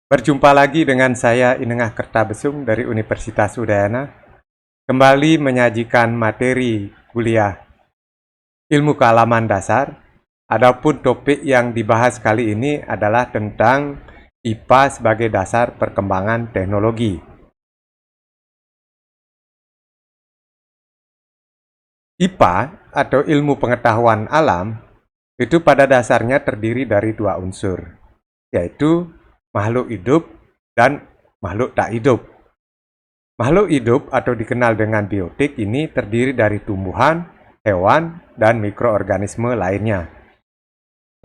Berjumpa lagi dengan saya Inengah Kertabesung dari Universitas Udayana, kembali menyajikan materi kuliah Ilmu Kealaman Dasar. Adapun topik yang dibahas kali ini adalah tentang IPA sebagai dasar perkembangan teknologi. IPA atau ilmu pengetahuan alam itu pada dasarnya terdiri dari dua unsur, yaitu makhluk hidup dan makhluk tak hidup. Makhluk hidup atau dikenal dengan biotik ini terdiri dari tumbuhan, hewan, dan mikroorganisme lainnya.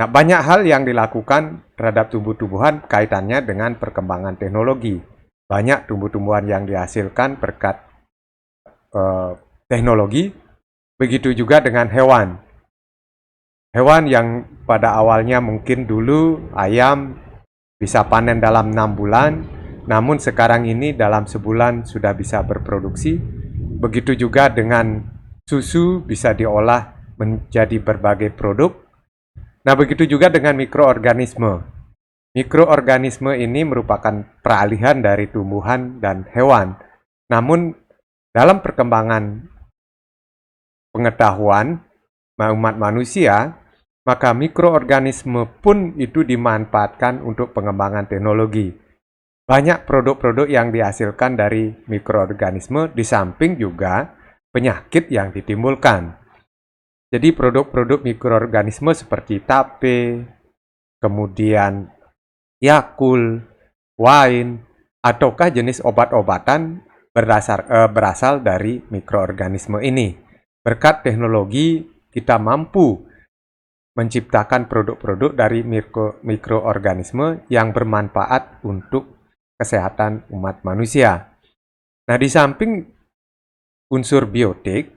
Nah, banyak hal yang dilakukan terhadap tumbuh-tumbuhan kaitannya dengan perkembangan teknologi. Banyak tumbuh-tumbuhan yang dihasilkan berkat teknologi, begitu juga dengan hewan. Hewan yang pada awalnya mungkin dulu ayam bisa panen dalam 6 bulan, namun sekarang ini dalam sebulan sudah bisa berproduksi. Begitu juga dengan susu bisa diolah menjadi berbagai produk. Nah, begitu juga dengan mikroorganisme. Mikroorganisme ini merupakan peralihan dari tumbuhan dan hewan. Namun, dalam perkembangan pengetahuan umat manusia, maka mikroorganisme pun itu dimanfaatkan untuk pengembangan teknologi. Banyak produk-produk yang dihasilkan dari mikroorganisme, di samping juga penyakit yang ditimbulkan. Jadi produk-produk mikroorganisme seperti tape, kemudian Yakult, wine, ataukah jenis obat-obatan berasal dari mikroorganisme ini. Berkat teknologi, kita mampu menciptakan produk-produk dari mikroorganisme yang bermanfaat untuk kesehatan umat manusia. Nah, di samping unsur biotik,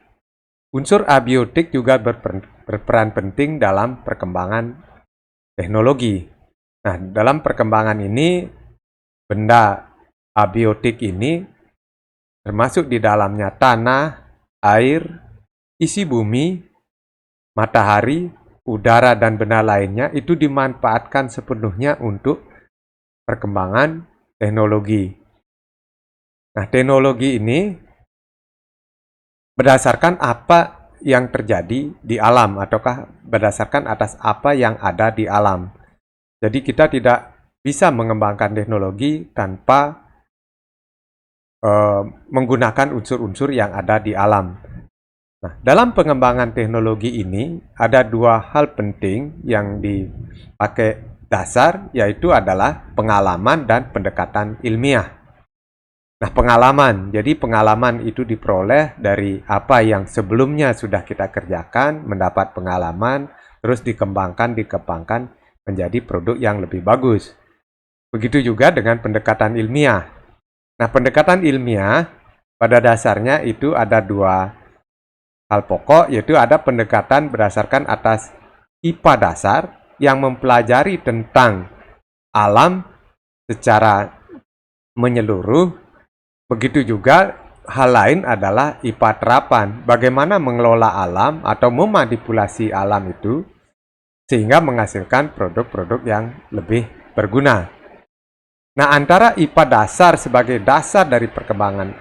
unsur abiotik juga berperan penting dalam perkembangan teknologi. Nah, dalam perkembangan ini, benda abiotik ini termasuk di dalamnya tanah, air, isi bumi, matahari, udara, dan benda lainnya itu dimanfaatkan sepenuhnya untuk perkembangan teknologi. Nah, teknologi ini berdasarkan apa yang terjadi di alam, ataukah berdasarkan atas apa yang ada di alam. Jadi kita tidak bisa mengembangkan teknologi tanpa menggunakan unsur-unsur yang ada di alam. Nah, dalam pengembangan teknologi ini ada dua hal penting yang dipakai dasar, yaitu adalah pengalaman dan pendekatan ilmiah. Nah, jadi pengalaman itu diperoleh dari apa yang sebelumnya sudah kita kerjakan, mendapat pengalaman, terus dikembangkan menjadi produk yang lebih bagus. Begitu juga dengan pendekatan ilmiah. Nah, pendekatan ilmiah pada dasarnya itu ada dua hal pokok, yaitu ada pendekatan berdasarkan atas IPA dasar yang mempelajari tentang alam secara menyeluruh. Begitu juga hal lain adalah IPA terapan, bagaimana mengelola alam atau memanipulasi alam itu sehingga menghasilkan produk-produk yang lebih berguna. Nah, antara IPA dasar sebagai dasar dari perkembangan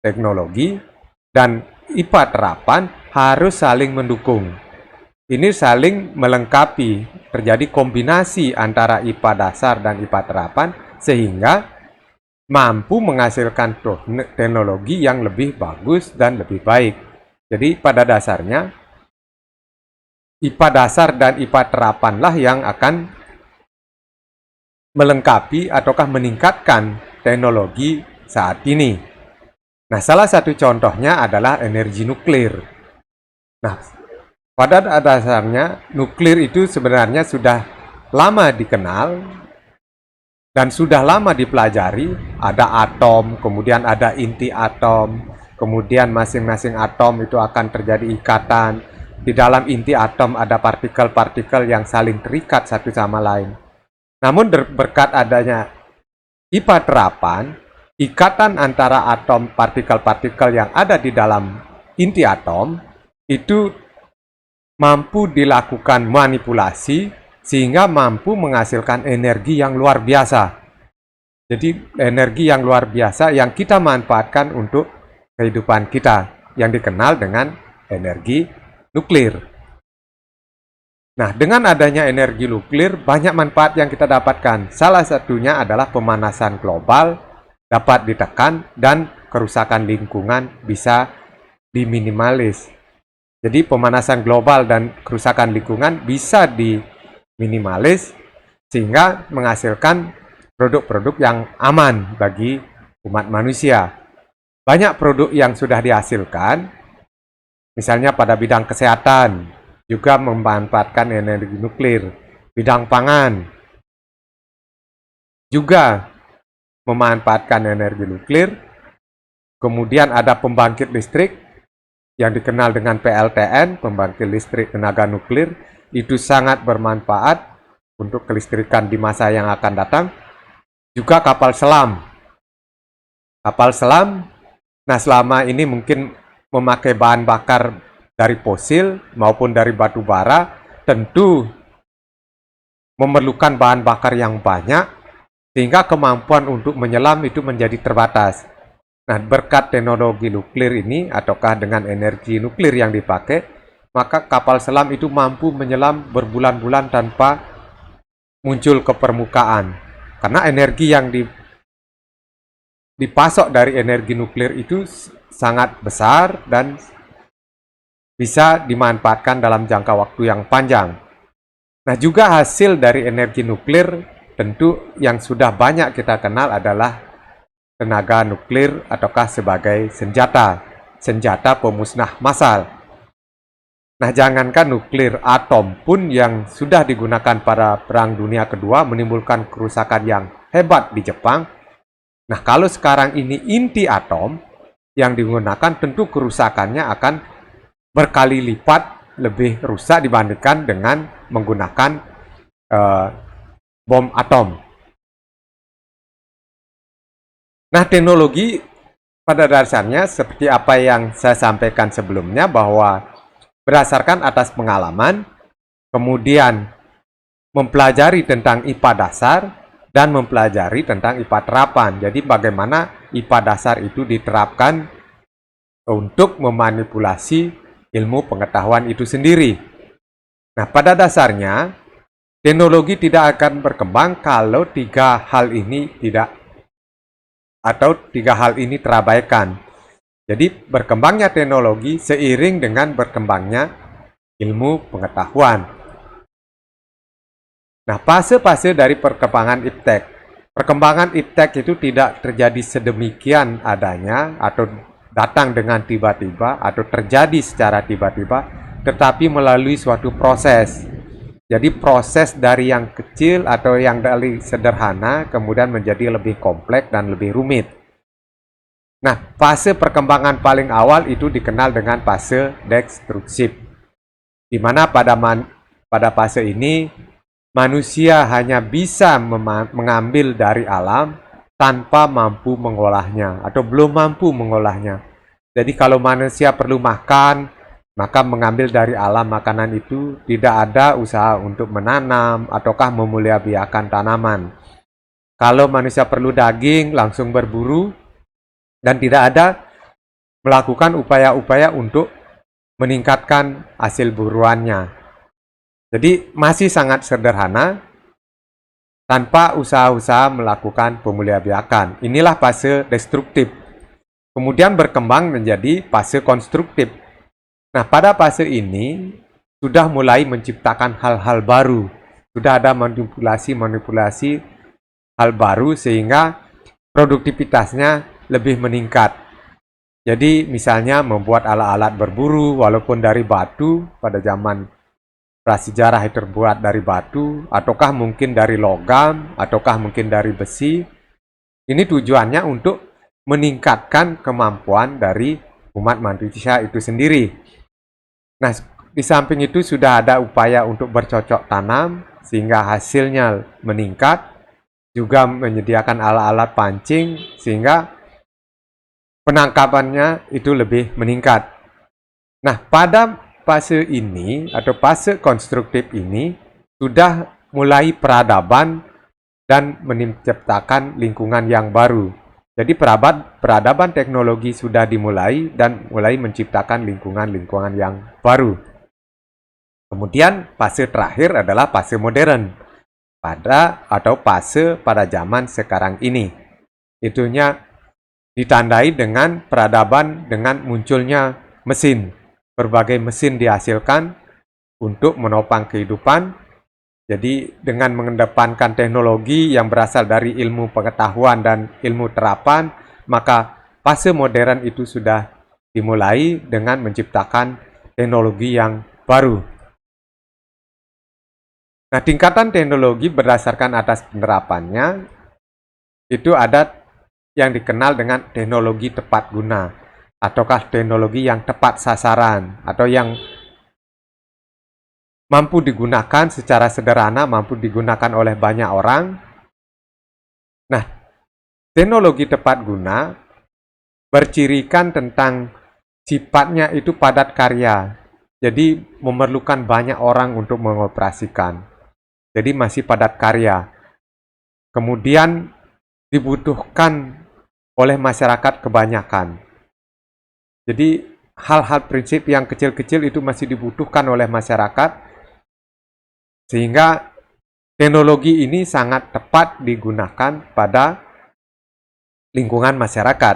teknologi dan IPA terapan harus saling mendukung. Ini saling melengkapi, terjadi kombinasi antara IPA dasar dan IPA terapan sehingga mampu menghasilkan teknologi yang lebih bagus dan lebih baik. Jadi pada dasarnya IPA dasar dan IPA terapanlah yang akan melengkapi ataukah meningkatkan teknologi saat ini. Nah, salah satu contohnya adalah energi nuklir. Nah, pada dasarnya nuklir itu sebenarnya sudah lama dikenal dan sudah lama dipelajari. Ada atom, kemudian ada inti atom, kemudian masing-masing atom itu akan terjadi ikatan. Di dalam inti atom ada partikel-partikel yang saling terikat satu sama lain. Namun berkat adanya IPA terapan, ikatan antara atom partikel-partikel yang ada di dalam inti atom itu mampu dilakukan manipulasi sehingga mampu menghasilkan energi yang luar biasa. Jadi energi yang luar biasa yang kita manfaatkan untuk kehidupan kita, yang dikenal dengan energi nuklir. Nah, dengan adanya energi nuklir, banyak manfaat yang kita dapatkan. Salah satunya adalah pemanasan global dapat ditekan dan kerusakan lingkungan bisa diminimalis. Jadi pemanasan global dan kerusakan lingkungan bisa diminimalis sehingga menghasilkan produk-produk yang aman bagi umat manusia. Banyak produk yang sudah dihasilkan, misalnya pada bidang kesehatan, juga memanfaatkan energi nuklir. Bidang pangan juga memanfaatkan energi nuklir. Kemudian ada pembangkit listrik yang dikenal dengan PLTN, pembangkit listrik tenaga nuklir. Itu sangat bermanfaat untuk kelistrikan di masa yang akan datang. Juga kapal selam. Kapal selam, nah selama ini mungkin memakai bahan bakar dari fosil maupun dari batu bara, tentu memerlukan bahan bakar yang banyak, sehingga kemampuan untuk menyelam itu menjadi terbatas. Nah, berkat teknologi nuklir ini, ataukah dengan energi nuklir yang dipakai, maka kapal selam itu mampu menyelam berbulan-bulan tanpa muncul ke permukaan. Karena energi yang dipasok dari energi nuklir itu sangat besar dan bisa dimanfaatkan dalam jangka waktu yang panjang. Nah, juga hasil dari energi nuklir tentu yang sudah banyak kita kenal adalah tenaga nuklir ataukah sebagai senjata pemusnah massal. Nah, jangankan nuklir, atom pun yang sudah digunakan pada Perang Dunia Kedua menimbulkan kerusakan yang hebat di Jepang. Nah, kalau sekarang ini inti atom yang digunakan, tentu kerusakannya akan berkali lipat lebih rusak dibandingkan dengan menggunakan bom atom. Nah, teknologi pada dasarnya seperti apa yang saya sampaikan sebelumnya, bahwa berdasarkan atas pengalaman, kemudian mempelajari tentang IPA dasar dan mempelajari tentang IPA terapan. Jadi bagaimana IPA dasar itu diterapkan untuk memanipulasi ilmu pengetahuan itu sendiri. Nah, pada dasarnya teknologi tidak akan berkembang kalau tiga hal ini terabaikan. Jadi berkembangnya teknologi seiring dengan berkembangnya ilmu pengetahuan. Nah, fase-fase dari perkembangan iptek. Perkembangan iptek itu tidak terjadi sedemikian adanya atau datang dengan tiba-tiba atau terjadi secara tiba-tiba, tetapi melalui suatu proses. Jadi proses dari yang kecil atau yang dari sederhana kemudian menjadi lebih kompleks dan lebih rumit. Nah, fase perkembangan paling awal itu dikenal dengan fase destruktif, di mana pada fase ini manusia hanya bisa mengambil dari alam tanpa mampu mengolahnya atau belum mampu mengolahnya. Jadi kalau manusia perlu makan, maka mengambil dari alam makanan itu, tidak ada usaha untuk menanam ataukah memuliabiakan tanaman. Kalau manusia perlu daging, langsung berburu dan tidak ada melakukan upaya-upaya untuk meningkatkan hasil buruannya. Jadi masih sangat sederhana, tanpa usaha-usaha melakukan pemuliabiakan. Inilah fase destruktif. Kemudian berkembang menjadi fase konstruktif. Nah, pada fase ini sudah mulai menciptakan hal-hal baru. Sudah ada manipulasi hal baru sehingga produktivitasnya lebih meningkat. Jadi misalnya membuat alat-alat berburu walaupun dari batu, pada zaman prasejarah itu terbuat dari batu, ataukah mungkin dari logam, ataukah mungkin dari besi. Ini tujuannya untuk meningkatkan kemampuan dari umat manusia itu sendiri. Nah, di samping itu sudah ada upaya untuk bercocok tanam sehingga hasilnya meningkat, juga menyediakan alat-alat pancing sehingga penangkapannya itu lebih meningkat. Nah, pada fase ini atau fase konstruktif ini sudah mulai peradaban dan menciptakan lingkungan yang baru. Jadi peradaban teknologi sudah dimulai dan mulai menciptakan lingkungan-lingkungan yang baru. Kemudian fase terakhir adalah fase modern pada zaman sekarang ini. Itunya ditandai dengan peradaban dengan munculnya mesin. Berbagai mesin dihasilkan untuk menopang kehidupan. Jadi dengan mengedepankan teknologi yang berasal dari ilmu pengetahuan dan ilmu terapan, maka fase modern itu sudah dimulai dengan menciptakan teknologi yang baru. Nah, tingkatan teknologi berdasarkan atas penerapannya, itu ada yang dikenal dengan teknologi tepat guna, ataukah teknologi yang tepat sasaran, atau yang mampu digunakan secara sederhana, mampu digunakan oleh banyak orang. Nah, teknologi tepat guna bercirikan tentang sifatnya itu padat karya. Jadi memerlukan banyak orang untuk mengoperasikan. Jadi masih padat karya. Kemudian dibutuhkan oleh masyarakat kebanyakan. Jadi hal-hal prinsip yang kecil-kecil itu masih dibutuhkan oleh masyarakat, sehingga teknologi ini sangat tepat digunakan pada lingkungan masyarakat.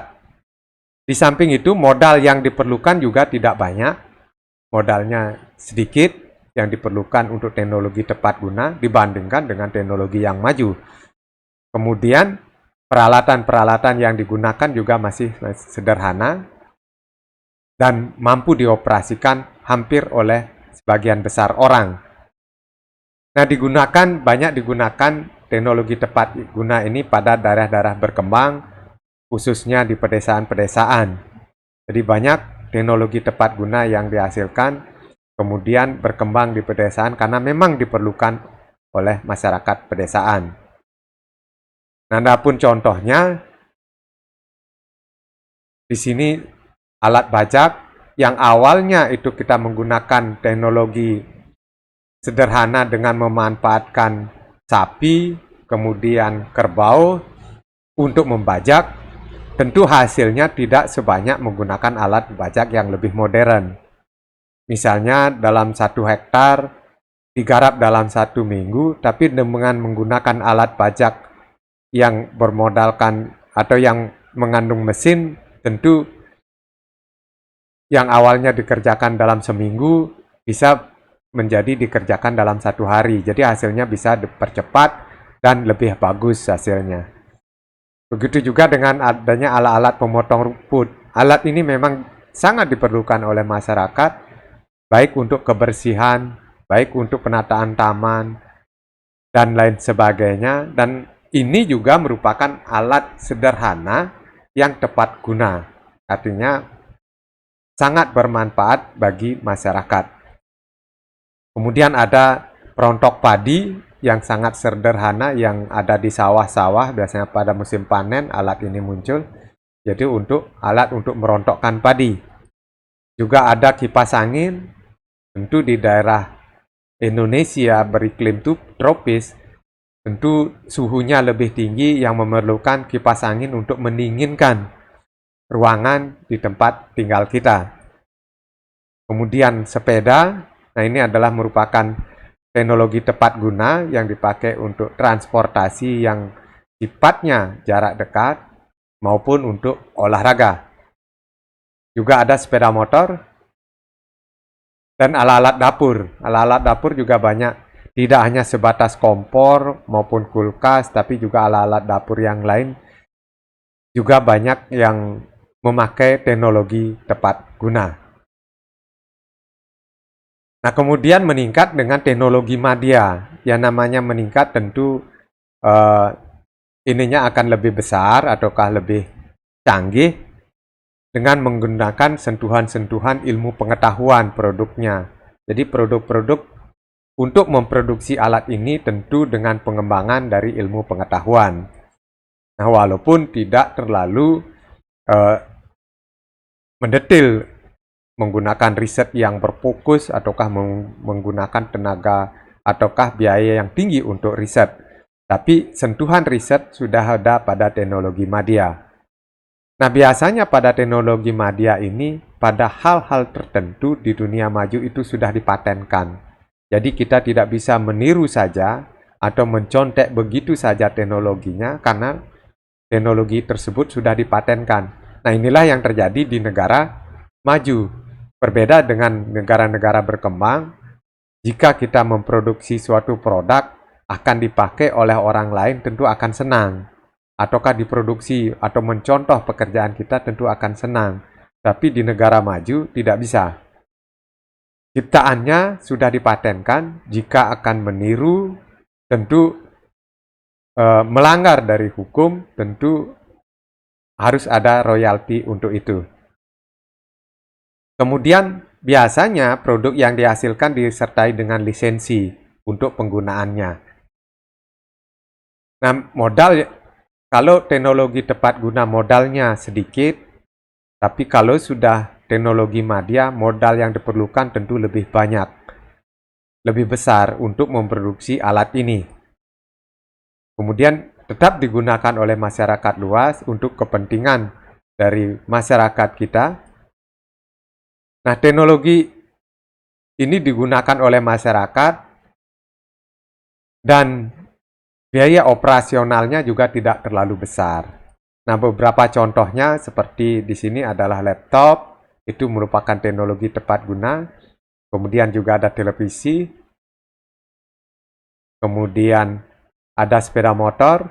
Di samping itu, modal yang diperlukan juga tidak banyak. Modalnya sedikit yang diperlukan untuk teknologi tepat guna dibandingkan dengan teknologi yang maju. Kemudian, peralatan-peralatan yang digunakan juga masih sederhana dan mampu dioperasikan hampir oleh sebagian besar orang. Nah, banyak digunakan teknologi tepat guna ini pada daerah-daerah berkembang, khususnya di pedesaan-pedesaan. Jadi banyak teknologi tepat guna yang dihasilkan, kemudian berkembang di pedesaan karena memang diperlukan oleh masyarakat pedesaan. Nah, adapun contohnya, di sini alat bajak yang awalnya itu kita menggunakan teknologi sederhana dengan memanfaatkan sapi, kemudian kerbau untuk membajak, tentu hasilnya tidak sebanyak menggunakan alat bajak yang lebih modern. Misalnya dalam 1 hektar digarap dalam 1 minggu, tapi dengan menggunakan alat bajak yang bermodalkan atau yang mengandung mesin, tentu yang awalnya dikerjakan dalam seminggu bisa menjadi dikerjakan dalam 1 hari. Jadi hasilnya bisa dipercepat dan lebih bagus hasilnya. Begitu juga dengan adanya alat-alat pemotong rumput. Alat ini memang sangat diperlukan oleh masyarakat, baik untuk kebersihan, baik untuk penataan taman, dan lain sebagainya. Dan ini juga merupakan alat sederhana yang tepat guna. Artinya sangat bermanfaat bagi masyarakat. Kemudian ada perontok padi yang sangat sederhana yang ada di sawah-sawah, biasanya pada musim panen alat ini muncul. Jadi alat untuk merontokkan padi. Juga ada kipas angin, tentu di daerah Indonesia beriklim tropis, tentu suhunya lebih tinggi yang memerlukan kipas angin untuk mendinginkan ruangan di tempat tinggal kita. Kemudian sepeda. Nah, ini adalah merupakan teknologi tepat guna yang dipakai untuk transportasi yang sifatnya jarak dekat maupun untuk olahraga. Juga ada sepeda motor dan alat-alat dapur. Alat-alat dapur juga banyak, tidak hanya sebatas kompor maupun kulkas, tapi juga alat-alat dapur yang lain juga banyak yang memakai teknologi tepat guna. Nah, kemudian meningkat dengan teknologi media. Yang namanya meningkat tentu ininya akan lebih besar ataukah lebih canggih dengan menggunakan sentuhan-sentuhan ilmu pengetahuan produknya. Jadi produk-produk untuk memproduksi alat ini tentu dengan pengembangan dari ilmu pengetahuan. Nah, walaupun tidak terlalu mendetil, menggunakan riset yang berfokus ataukah menggunakan tenaga ataukah biaya yang tinggi untuk riset. Tapi sentuhan riset sudah ada pada teknologi media. Nah, biasanya pada teknologi media ini, pada hal-hal tertentu di dunia maju itu sudah dipatenkan. Jadi kita tidak bisa meniru saja atau mencontek begitu saja teknologinya karena teknologi tersebut sudah dipatenkan. Nah, inilah yang terjadi di negara maju. Berbeda dengan negara-negara berkembang, jika kita memproduksi suatu produk akan dipakai oleh orang lain tentu akan senang. Ataukah diproduksi atau mencontoh pekerjaan kita tentu akan senang. Tapi di negara maju tidak bisa. Ciptaannya sudah dipatenkan, jika akan meniru tentu melanggar dari hukum, tentu harus ada royalti untuk itu. Kemudian biasanya produk yang dihasilkan disertai dengan lisensi untuk penggunaannya. Nah, kalau teknologi tepat guna modalnya sedikit, tapi kalau sudah teknologi media, modal yang diperlukan tentu lebih banyak, lebih besar untuk memproduksi alat ini. Kemudian tetap digunakan oleh masyarakat luas untuk kepentingan dari masyarakat kita. Nah, teknologi ini digunakan oleh masyarakat dan biaya operasionalnya juga tidak terlalu besar. Nah, beberapa contohnya seperti di sini adalah laptop, itu merupakan teknologi tepat guna. Kemudian juga ada televisi. Kemudian ada sepeda motor,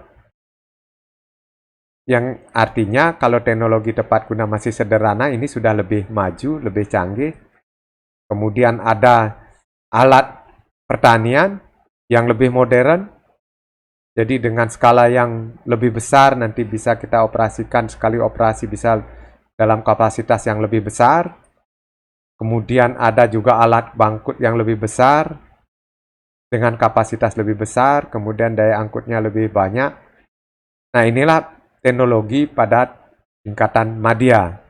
yang artinya kalau teknologi tepat guna masih sederhana, ini sudah lebih maju, lebih canggih. Kemudian ada alat pertanian yang lebih modern. Jadi dengan skala yang lebih besar nanti bisa kita operasikan, sekali operasi bisa dalam kapasitas yang lebih besar. Kemudian ada juga alat bangkut yang lebih besar dengan kapasitas lebih besar, kemudian daya angkutnya lebih banyak. Nah, inilah teknologi pada tingkatan media.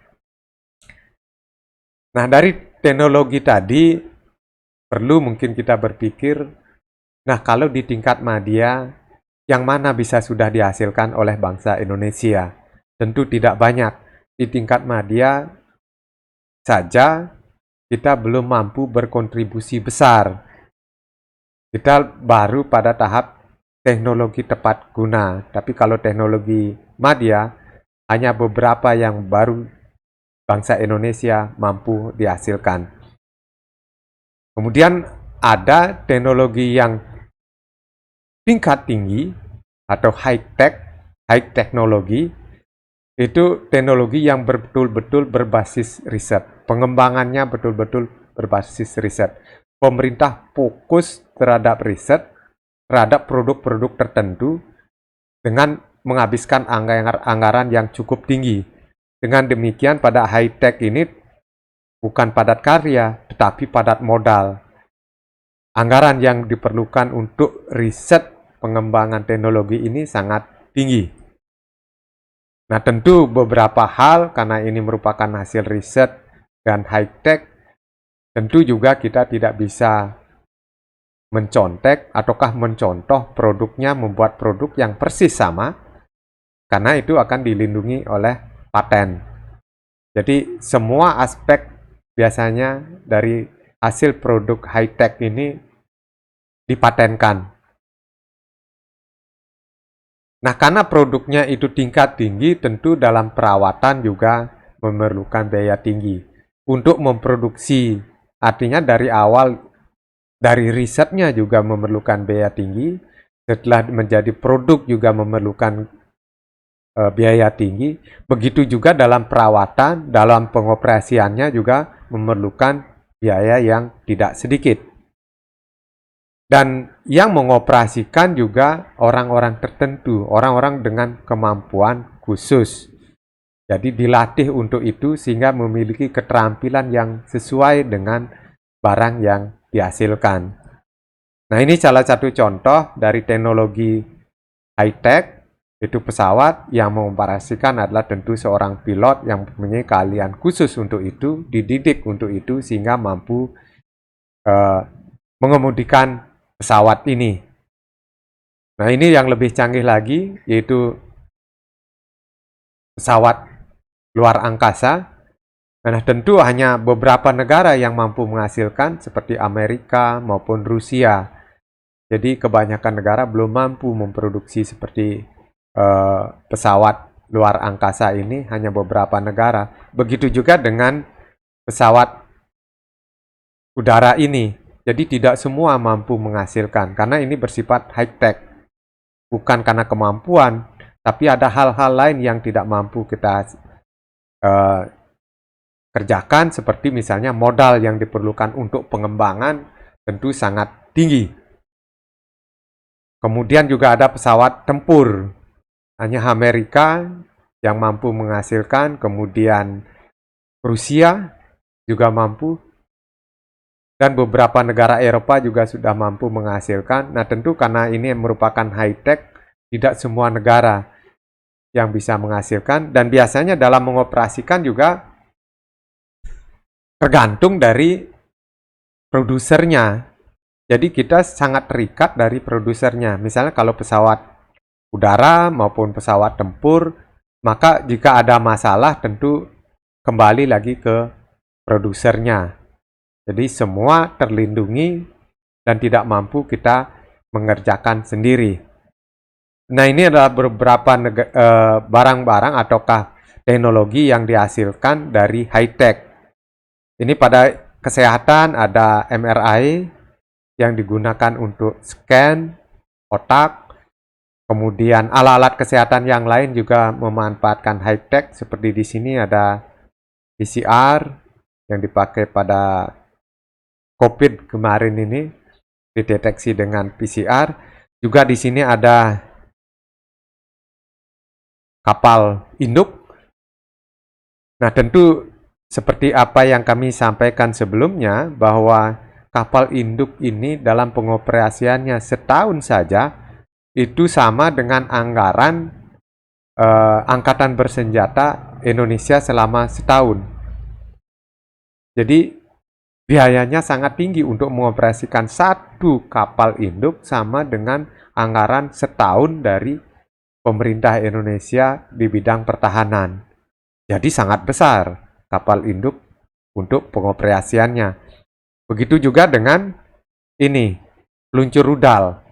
Nah, dari teknologi tadi perlu mungkin kita berpikir, nah kalau di tingkat media, yang mana bisa sudah dihasilkan oleh bangsa Indonesia? Tentu tidak banyak. Di tingkat media saja kita belum mampu berkontribusi besar. Kita baru pada tahap teknologi tepat guna. Tapi kalau teknologi media, hanya beberapa yang baru bangsa Indonesia mampu dihasilkan. Kemudian ada teknologi yang tingkat tinggi atau high technology, itu teknologi yang betul-betul berbasis riset. Pengembangannya betul-betul berbasis riset. Pemerintah fokus terhadap riset, terhadap produk-produk tertentu dengan menghabiskan anggaran yang cukup tinggi. Dengan demikian pada high-tech ini bukan padat karya, tetapi padat modal. Anggaran yang diperlukan untuk riset pengembangan teknologi ini sangat tinggi. Nah, tentu beberapa hal karena ini merupakan hasil riset dan high-tech, tentu juga kita tidak bisa mencontek ataukah mencontoh produknya, membuat produk yang persis sama, karena itu akan dilindungi oleh paten. Jadi semua aspek biasanya dari hasil produk high-tech ini dipatenkan. Nah, karena produknya itu tingkat tinggi, tentu dalam perawatan juga memerlukan biaya tinggi. Untuk memproduksi, artinya dari awal, dari risetnya juga memerlukan biaya tinggi. Setelah menjadi produk juga memerlukan biaya tinggi. Begitu juga dalam perawatan, dalam pengoperasiannya juga memerlukan biaya yang tidak sedikit. Dan yang mengoperasikan juga orang-orang tertentu, orang-orang dengan kemampuan khusus. Jadi dilatih untuk itu sehingga memiliki keterampilan yang sesuai dengan barang yang dihasilkan. Nah, ini salah satu contoh dari teknologi high-tech, itu pesawat yang mengoperasikan adalah tentu seorang pilot yang mempunyai keahlian khusus untuk itu, dididik untuk itu sehingga mampu mengemudikan pesawat ini. Nah, ini yang lebih canggih lagi, yaitu pesawat luar angkasa. Nah, tentu hanya beberapa negara yang mampu menghasilkan, seperti Amerika maupun Rusia. Jadi, kebanyakan negara belum mampu memproduksi seperti pesawat luar angkasa ini, hanya beberapa negara. Begitu juga dengan pesawat udara ini. Jadi, tidak semua mampu menghasilkan, karena ini bersifat high-tech. Bukan karena kemampuan, tapi ada hal-hal lain yang tidak mampu kita kerjakan, seperti misalnya modal yang diperlukan untuk pengembangan tentu sangat tinggi. Kemudian juga ada pesawat tempur, hanya Amerika yang mampu menghasilkan, kemudian Rusia juga mampu, dan beberapa negara Eropa juga sudah mampu menghasilkan. Nah, tentu karena ini merupakan high-tech, tidak semua negara yang bisa menghasilkan, dan biasanya dalam mengoperasikan juga tergantung dari produsernya. Jadi kita sangat terikat dari produsernya. Misalnya kalau pesawat udara maupun pesawat tempur, maka jika ada masalah tentu kembali lagi ke produsernya. Jadi semua terlindungi dan tidak mampu kita mengerjakan sendiri. Nah, ini adalah beberapa barang-barang ataukah teknologi yang dihasilkan dari high-tech. Ini pada kesehatan ada MRI yang digunakan untuk scan otak. Kemudian alat-alat kesehatan yang lain juga memanfaatkan high-tech, seperti di sini ada PCR yang dipakai pada COVID kemarin ini, dideteksi dengan PCR. Juga di sini ada kapal induk. Nah, tentu seperti apa yang kami sampaikan sebelumnya, bahwa kapal induk ini dalam pengoperasiannya setahun saja, itu sama dengan anggaran Angkatan Bersenjata Indonesia selama setahun. Jadi, biayanya sangat tinggi untuk mengoperasikan satu kapal induk, sama dengan anggaran setahun dari pemerintah Indonesia di bidang pertahanan. Jadi sangat besar kapal induk untuk pengoperasiannya. Begitu juga dengan ini, peluncur rudal.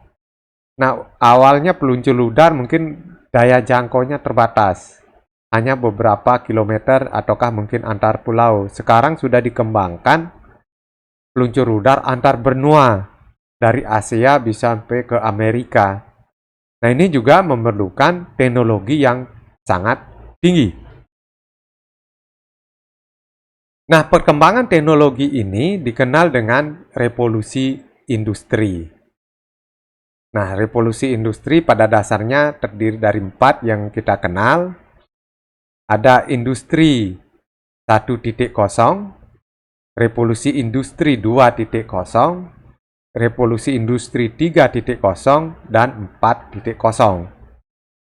Nah, awalnya peluncur rudal mungkin daya jangkaunya terbatas, hanya beberapa kilometer ataukah mungkin antar pulau. Sekarang sudah dikembangkan peluncur rudal antar benua, dari Asia bisa sampai ke Amerika. Nah, ini juga memerlukan teknologi yang sangat tinggi. Nah, perkembangan teknologi ini dikenal dengan revolusi industri. Nah, revolusi industri pada dasarnya terdiri dari 4 yang kita kenal. Ada industri 1.0, revolusi industri 2.0, revolusi industri 3.0, dan 4.0.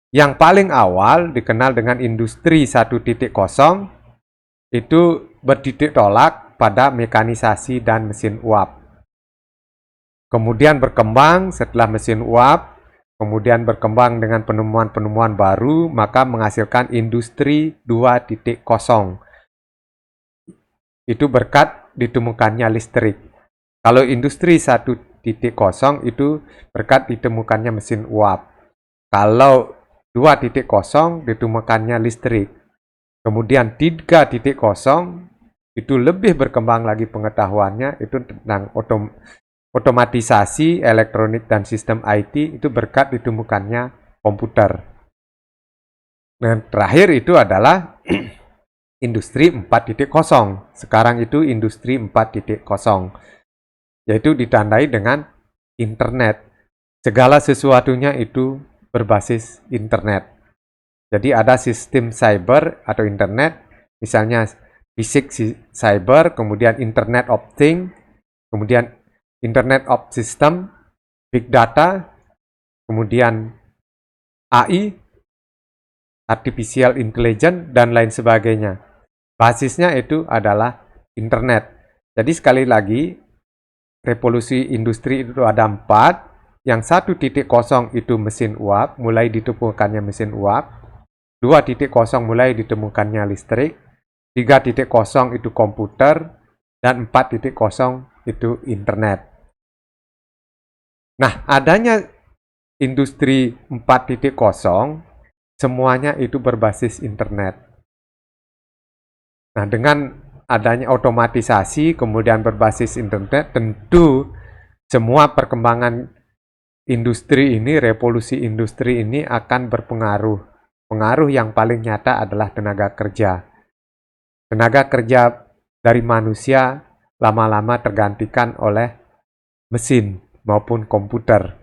Yang paling awal dikenal dengan industri 1.0, itu bertitik tolak pada mekanisasi dan mesin uap. Kemudian berkembang setelah mesin uap, kemudian berkembang dengan penemuan-penemuan baru, maka menghasilkan industri 2.0. Itu berkat ditemukannya listrik. Kalau industri 1.0 itu berkat ditemukannya mesin uap. Kalau 2.0 ditemukannya listrik. Kemudian 3.0 itu lebih berkembang lagi pengetahuannya, itu tentang otomatisasi elektronik dan sistem IT, itu berkat ditemukannya komputer. Dan terakhir itu adalah industri 4.0. Sekarang itu industri 4.0, yaitu ditandai dengan internet. Segala sesuatunya itu berbasis internet. Jadi ada sistem cyber atau internet, misalnya fisik cyber, kemudian internet of things, kemudian internet of system, big data, kemudian AI, artificial intelligence, dan lain sebagainya. Basisnya itu adalah internet. Jadi sekali lagi, revolusi industri itu ada 4. yang 1.0 itu mesin uap, mulai ditemukannya mesin uap, 2.0 mulai ditemukannya listrik, 3.0 itu komputer, dan 4.0 itu internet. Nah, adanya industri 4.0, semuanya itu berbasis internet. Nah, dengan adanya otomatisasi, kemudian berbasis internet, tentu semua perkembangan industri ini, revolusi industri ini akan berpengaruh. Pengaruh yang paling nyata adalah tenaga kerja. Tenaga kerja dari manusia lama-lama tergantikan oleh mesin maupun komputer.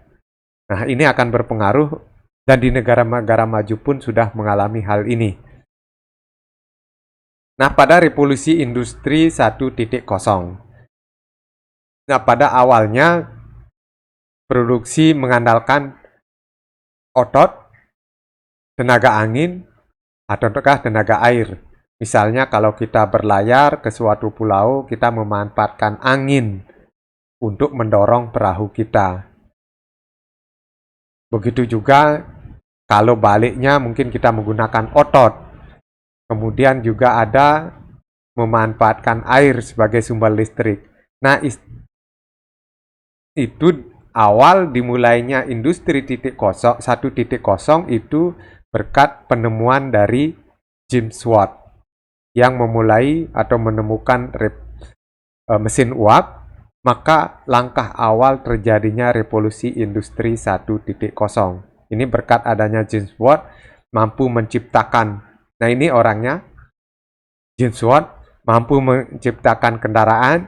Nah, ini akan berpengaruh dan di negara-negara maju pun sudah mengalami hal ini. Nah, pada revolusi industri 1.0. Nah, pada awalnya produksi mengandalkan otot, tenaga angin, atau tenaga air. Misalnya kalau kita berlayar ke suatu pulau, kita memanfaatkan angin untuk mendorong perahu kita. Begitu juga kalau baliknya mungkin kita menggunakan otot. Kemudian juga ada memanfaatkan air sebagai sumber listrik. Nah, itu awal dimulainya industri 1.0 itu berkat penemuan dari James Watt yang memulai atau menemukan mesin uap. Maka langkah awal terjadinya revolusi industri 1.0. Ini berkat adanya James Watt mampu menciptakan, nah ini orangnya, James Watt mampu menciptakan kendaraan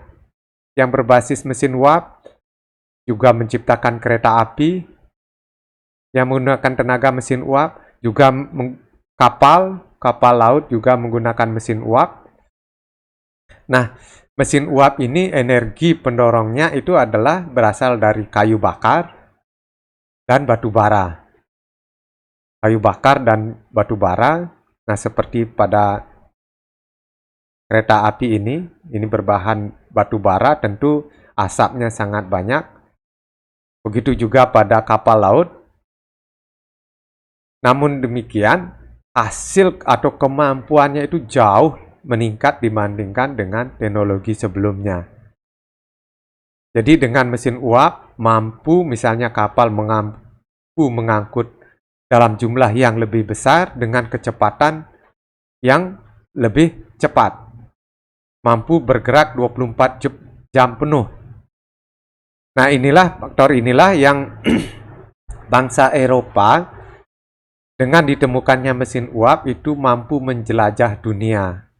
yang berbasis mesin uap, juga menciptakan kereta api yang menggunakan tenaga mesin uap, juga kapal laut juga menggunakan mesin uap. Nah, mesin uap ini energi pendorongnya itu adalah berasal dari kayu bakar dan batu bara. Kayu bakar dan batu bara, nah seperti pada kereta api ini berbahan batu bara, tentu asapnya sangat banyak. Begitu juga pada kapal laut. Namun demikian, hasil atau kemampuannya itu jauh meningkat dibandingkan dengan teknologi sebelumnya. Jadi dengan mesin uap mampu misalnya kapal mampu mengangkut dalam jumlah yang lebih besar dengan kecepatan yang lebih cepat. Mampu bergerak 24 jam penuh. Nah, faktor inilah yang bangsa Eropa dengan ditemukannya mesin uap itu mampu menjelajah dunia.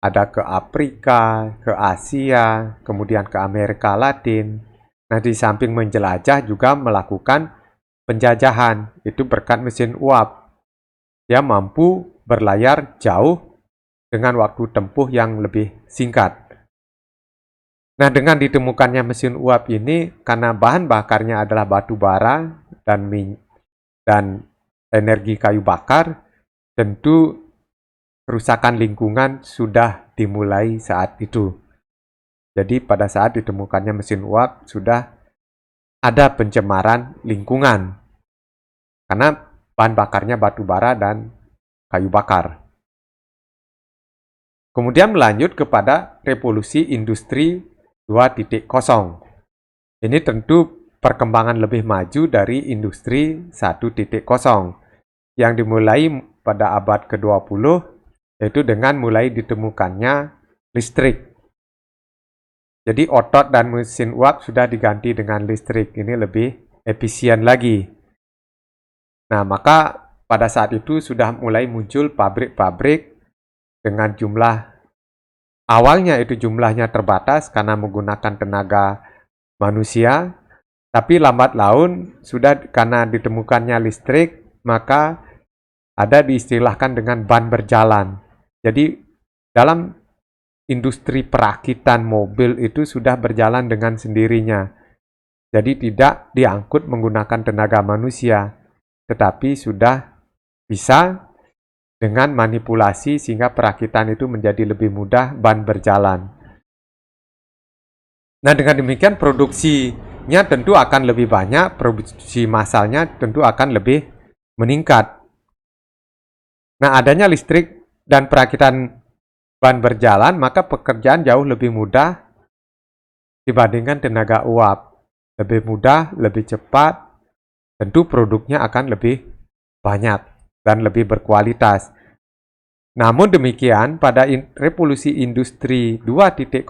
Ada ke Afrika, ke Asia, kemudian ke Amerika Latin. Nah, di samping menjelajah juga melakukan penjajahan. Itu berkat mesin uap. Dia mampu berlayar jauh dengan waktu tempuh yang lebih singkat. Nah, dengan ditemukannya mesin uap ini, karena bahan bakarnya adalah batu bara dan energi kayu bakar, tentu kerusakan lingkungan sudah dimulai saat itu. Jadi pada saat ditemukannya mesin uap sudah ada pencemaran lingkungan karena bahan bakarnya batu bara dan kayu bakar. Kemudian melanjut kepada revolusi industri 2.0. Ini tentu perkembangan lebih maju dari industri 1.0 yang dimulai pada abad ke-20, yaitu dengan mulai ditemukannya listrik. Jadi otot dan mesin uap sudah diganti dengan listrik. Ini lebih efisien lagi. Nah, maka pada saat itu sudah mulai muncul pabrik-pabrik dengan jumlah, awalnya itu jumlahnya terbatas karena menggunakan tenaga manusia, tapi lambat laun sudah karena ditemukannya listrik, maka ada diistilahkan dengan ban berjalan. Jadi dalam industri perakitan mobil itu sudah berjalan dengan sendirinya. Jadi tidak diangkut menggunakan tenaga manusia, tetapi sudah bisa dengan manipulasi sehingga perakitan itu menjadi lebih mudah, ban berjalan. Nah, dengan demikian produksi penduduknya tentu akan lebih banyak, produksi massalnya tentu akan lebih meningkat. Nah, adanya listrik dan perakitan ban berjalan, maka pekerjaan jauh lebih mudah dibandingkan tenaga uap. Lebih mudah, lebih cepat, tentu produknya akan lebih banyak dan lebih berkualitas. Namun demikian, pada revolusi industri 2.0,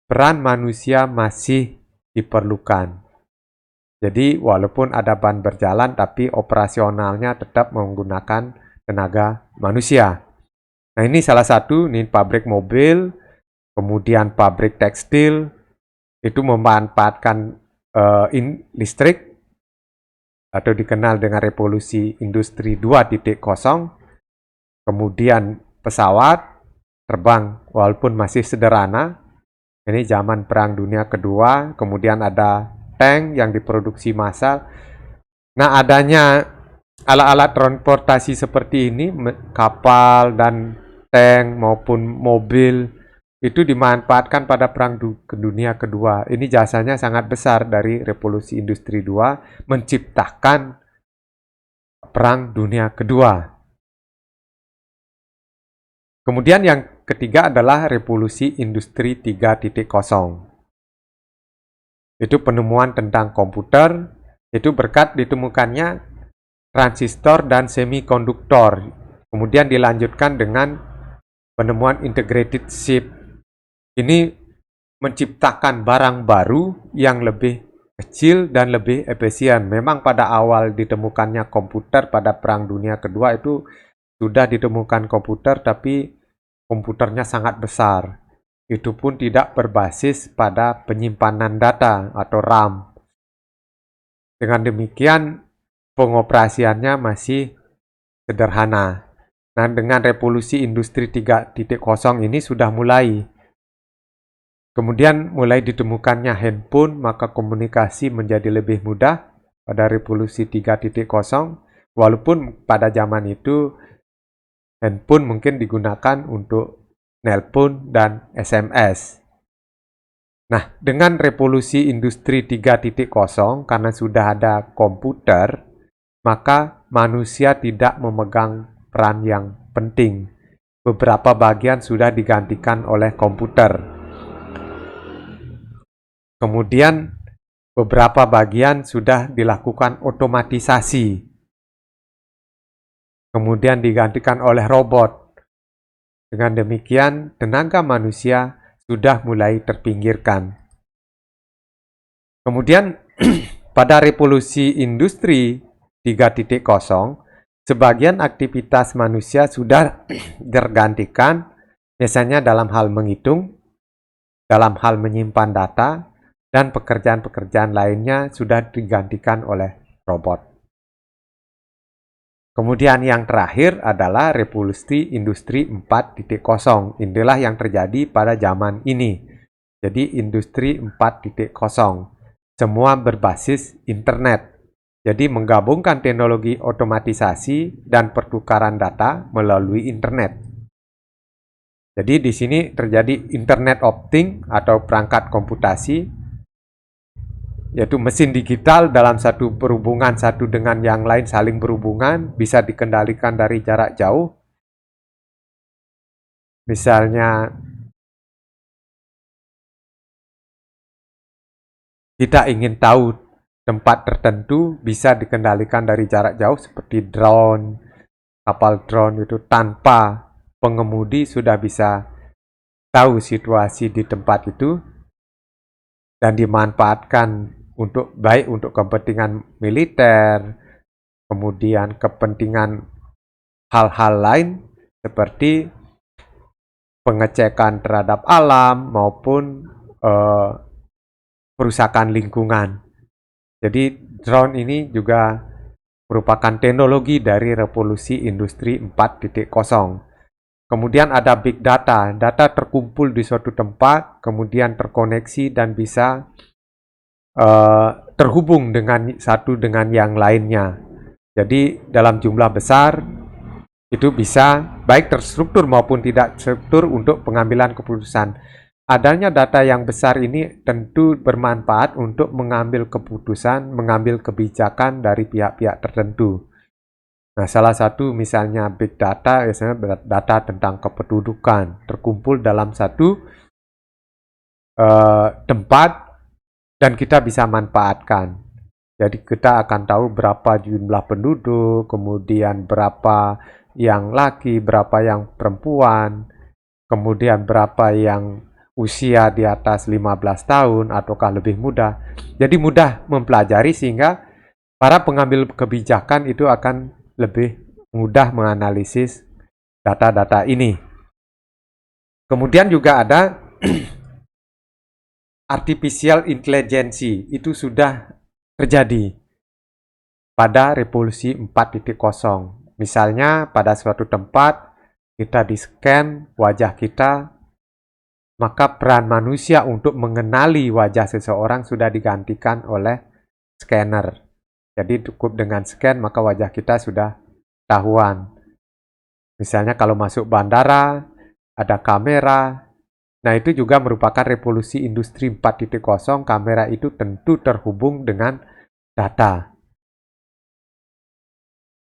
peran manusia masih diperlukan. Jadi walaupun ada ban berjalan, tapi operasionalnya tetap menggunakan tenaga manusia. Nah, ini salah satu, ini pabrik mobil, kemudian pabrik tekstil, itu memanfaatkan listrik, atau dikenal dengan revolusi industri 2.0. Kemudian pesawat terbang, walaupun masih sederhana, ini zaman Perang Dunia Kedua, kemudian ada tank yang diproduksi massal. Nah, adanya alat-alat transportasi seperti ini, kapal dan tank maupun mobil, itu dimanfaatkan pada Perang Dunia Kedua. Ini jasanya sangat besar dari revolusi industri 2 menciptakan Perang Dunia Kedua. Kemudian yang ketiga adalah revolusi industri 3.0. Itu penemuan tentang komputer, itu berkat ditemukannya transistor dan semikonduktor. Kemudian dilanjutkan dengan penemuan integrated chip. Ini menciptakan barang baru yang lebih kecil dan lebih efisien. Memang pada awal ditemukannya komputer pada Perang Dunia Kedua itu sudah ditemukan komputer, tapi komputernya sangat besar. Itu pun tidak berbasis pada penyimpanan data atau RAM. Dengan demikian, pengoperasiannya masih sederhana. Nah, dengan revolusi industri 3.0 ini sudah mulai. Kemudian mulai ditemukannya handphone, maka komunikasi menjadi lebih mudah pada revolusi 3.0. Walaupun pada zaman itu handphone mungkin digunakan untuk nelpon dan SMS. Nah, dengan revolusi industri 3.0, karena sudah ada komputer, maka manusia tidak memegang peran yang penting. Beberapa bagian sudah digantikan oleh komputer. Kemudian, beberapa bagian sudah dilakukan otomatisasi. Kemudian digantikan oleh robot. Dengan demikian, tenaga manusia sudah mulai terpinggirkan. Kemudian, pada revolusi industri 3.0, sebagian aktivitas manusia sudah tergantikan, biasanya dalam hal menghitung, dalam hal menyimpan data, dan pekerjaan-pekerjaan lainnya sudah digantikan oleh robot. Kemudian yang terakhir adalah revolusi industri 4.0. Inilah yang terjadi pada zaman ini. Jadi industri 4.0. Semua berbasis internet. Jadi menggabungkan teknologi otomatisasi dan pertukaran data melalui internet. Jadi di sini terjadi Internet of Things atau perangkat komputasi, yaitu mesin digital dalam satu berhubungan satu dengan yang lain, saling berhubungan, bisa dikendalikan dari jarak jauh. Misalnya kita ingin tahu tempat tertentu, bisa dikendalikan dari jarak jauh seperti drone, kapal drone itu tanpa pengemudi sudah bisa tahu situasi di tempat itu dan dimanfaatkan baik untuk kepentingan militer, kemudian kepentingan hal-hal lain seperti pengecekan terhadap alam maupun perusakan lingkungan. Jadi drone ini juga merupakan teknologi dari revolusi industri 4.0. Kemudian ada big data, data terkumpul di suatu tempat, kemudian terkoneksi dan bisa terhubung dengan satu dengan yang lainnya. Jadi dalam jumlah besar itu bisa baik terstruktur maupun tidak terstruktur untuk pengambilan keputusan. adanya data yang besar ini tentu bermanfaat untuk mengambil keputusan, mengambil kebijakan dari pihak-pihak tertentu. Nah, salah satu misalnya big data, misalnya data tentang kependudukan terkumpul dalam satu tempat dan kita bisa manfaatkan. Jadi kita akan tahu berapa jumlah penduduk, kemudian berapa yang laki, berapa yang perempuan, kemudian berapa yang usia di atas 15 tahun ataukah lebih muda. Jadi mudah mempelajari sehingga para pengambil kebijakan itu akan lebih mudah menganalisis data-data ini. Kemudian juga ada artificial intelligence, itu sudah terjadi pada revolusi 4.0. Misalnya pada suatu tempat kita di-scan wajah kita, maka peran manusia untuk mengenali wajah seseorang sudah digantikan oleh scanner. Jadi cukup dengan scan maka wajah kita sudah ketahuan. Misalnya kalau masuk bandara, ada kamera. Nah, itu juga merupakan revolusi industri 4.0. Kamera itu tentu terhubung dengan data.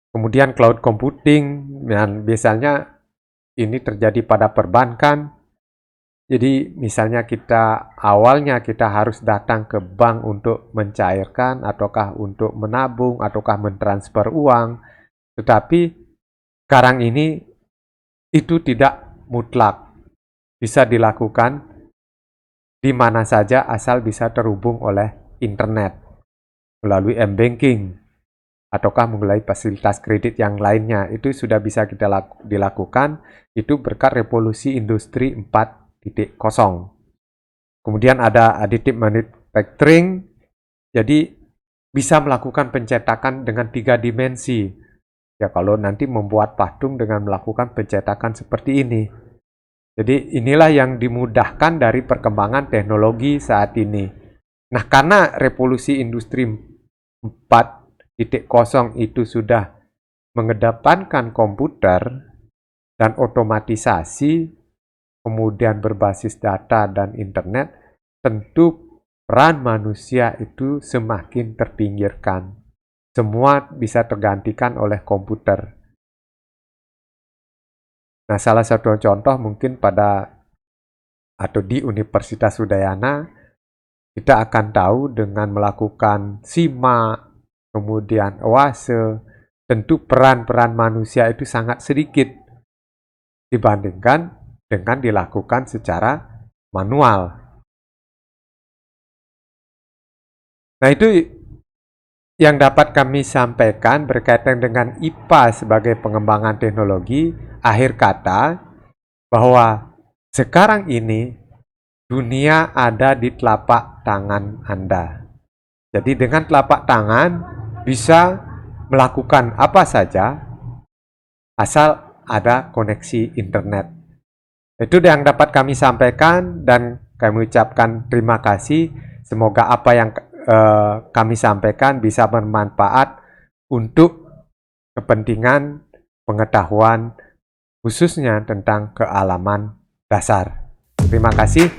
Kemudian cloud computing, dan biasanya ini terjadi pada perbankan. Jadi misalnya awalnya kita harus datang ke bank untuk mencairkan, ataukah untuk menabung, ataukah mentransfer uang. Tetapi sekarang ini itu tidak mutlak. Bisa dilakukan di mana saja asal bisa terhubung oleh internet, melalui m-banking, ataukah melalui fasilitas kredit yang lainnya. Itu sudah bisa kita dilakukan, itu berkat revolusi industri 4.0. Kemudian ada additive manufacturing, jadi bisa melakukan pencetakan dengan 3 dimensi. Ya, kalau nanti membuat patung dengan melakukan pencetakan seperti ini. Jadi inilah yang dimudahkan dari perkembangan teknologi saat ini. Nah, karena revolusi industri 4.0 itu sudah mengedepankan komputer dan otomatisasi, kemudian berbasis data dan internet, tentu peran manusia itu semakin terpinggirkan. Semua bisa tergantikan oleh komputer. Nah, salah satu contoh mungkin di Universitas Udayana, kita akan tahu dengan melakukan SIMA, kemudian OASE, tentu peran-peran manusia itu sangat sedikit dibandingkan dengan dilakukan secara manual. Nah, itu yang dapat kami sampaikan berkaitan dengan IPA sebagai pengembangan teknologi. Akhir kata, bahwa sekarang ini dunia ada di telapak tangan Anda. Jadi dengan telapak tangan bisa melakukan apa saja asal ada koneksi internet. Itu yang dapat kami sampaikan dan kami ucapkan terima kasih. Semoga apa yang kami sampaikan bisa bermanfaat untuk kepentingan pengetahuan khususnya tentang kealaman dasar. Terima kasih.